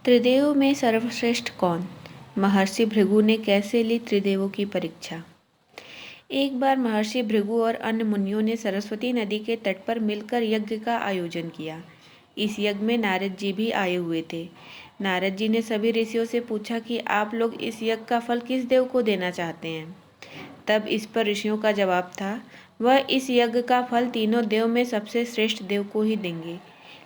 त्रिदेव में सर्वश्रेष्ठ कौन? महर्षि भृगु ने कैसे ली त्रिदेवों की परीक्षा। एक बार महर्षि भृगु और अन्य मुनियों ने सरस्वती नदी के तट पर मिलकर यज्ञ का आयोजन किया। इस यज्ञ में नारद जी भी आए हुए थे। नारद जी ने सभी ऋषियों से पूछा कि आप लोग इस यज्ञ का फल किस देव को देना चाहते हैं। तब इस पर ऋषियों का जवाब था, वह इस यज्ञ का फल तीनों देव में सबसे श्रेष्ठ देव को ही देंगे।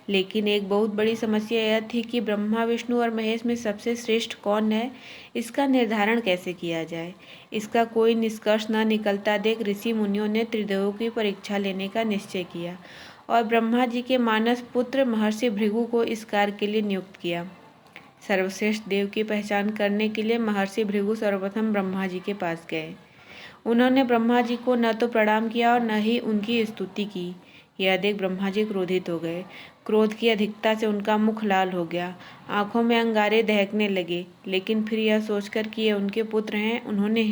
लेकिन एक बहुत बड़ी समस्या यह थी कि ब्रह्मा, विष्णु और महेश में सबसे श्रेष्ठ कौन है, इसका निर्धारण कैसे किया जाए। इसका कोई निष्कर्ष न निकलता देख ऋषि मुनियों ने त्रिदेवों की परीक्षा लेने का निश्चय किया और ब्रह्मा जी के मानस पुत्र महर्षि भृगु को इस कार्य के लिए नियुक्त किया। सर्वश्रेष्ठ देव की पहचान करने के लिए महर्षि भृगु सर्वप्रथम ब्रह्मा जी के पास गए। उन्होंने ब्रह्मा जी को न तो प्रणाम किया और न ही उनकी स्तुति की। यह देख ब्रह्मा जी क्रोधित हो गए। क्रोध की अधिकता से उनका मुख लाल हो गया, आंखों में अंगारे दहकने लगे। लेकिन फिर यह सोचकर कि ये उनके पुत्र हैं, उन्होंने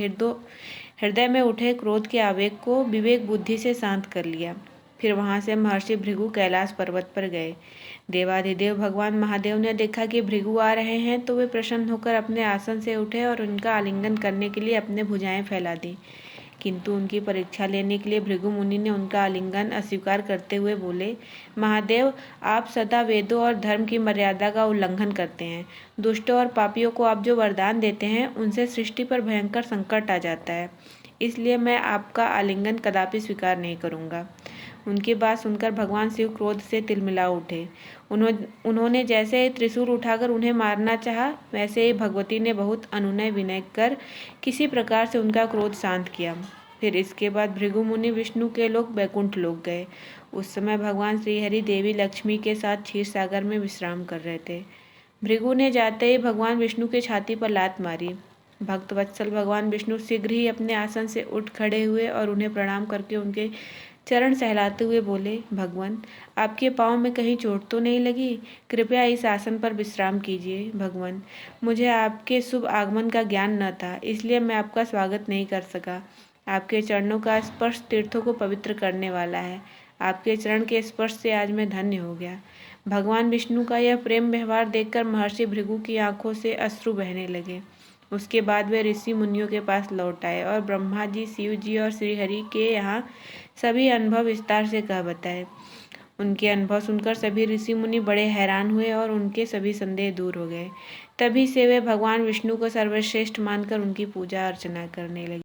हृदय में उठे क्रोध के आवेग को विवेक बुद्धि से शांत कर लिया। फिर वहां से महर्षि भृगु कैलाश पर्वत पर गए। देवाधिदेव भगवान महादेव ने देखा कि भृगु आ रहे हैं तो वे प्रसन्न होकर अपने आसन से उठे और उनका आलिंगन करने के लिए अपने भुजाएं फैला दी। किंतु उनकी परीक्षा लेने के लिए भृगु मुनि ने उनका आलिंगन अस्वीकार करते हुए बोले, महादेव, आप सदा वेदों और धर्म की मर्यादा का उल्लंघन करते हैं। दुष्टों और पापियों को आप जो वरदान देते हैं उनसे सृष्टि पर भयंकर संकट आ जाता है, इसलिए मैं आपका आलिंगन कदापि स्वीकार नहीं करूँगा। उनकी बात सुनकर भगवान शिव क्रोध से तिलमिला उठे। उन्होंने जैसे ही त्रिशूल उठाकर उन्हें मारना चाहा, वैसे ही भगवती ने बहुत अनुनय विनय कर किसी प्रकार से उनका क्रोध शांत किया। फिर इसके बाद भृगु मुनि विष्णु के लोक बैकुंठ लोक गए। उस समय भगवान श्रीहरि देवी लक्ष्मी के साथ क्षीर सागर में विश्राम कर रहे थे। भृगु ने जाते ही भगवान विष्णु के छाती पर लात मारी। भक्त वत्सल भगवान विष्णु शीघ्र ही अपने आसन से उठ खड़े हुए और उन्हें प्रणाम करके उनके चरण सहलाते हुए बोले, भगवान, आपके पाँव में कहीं चोट तो नहीं लगी? कृपया इस आसन पर विश्राम कीजिए। भगवान, मुझे आपके शुभ आगमन का ज्ञान न था, इसलिए मैं आपका स्वागत नहीं कर सका। आपके चरणों का स्पर्श तीर्थों को पवित्र करने वाला है। आपके चरण के स्पर्श से आज मैं धन्य हो गया। भगवान विष्णु का यह प्रेम व्यवहार देखकर महर्षि भृगु की आंखों से अश्रु बहने लगे। उसके बाद वे ऋषि मुनियों के पास लौट आए और ब्रह्मा जी, शिव जी और श्रीहरि के यहाँ सभी अनुभव विस्तार से कह बताए। उनके अनुभव सुनकर सभी ऋषि मुनि बड़े हैरान हुए और उनके सभी संदेह दूर हो गए। तभी से वे भगवान विष्णु को सर्वश्रेष्ठ मानकर उनकी पूजा अर्चना करने लगे।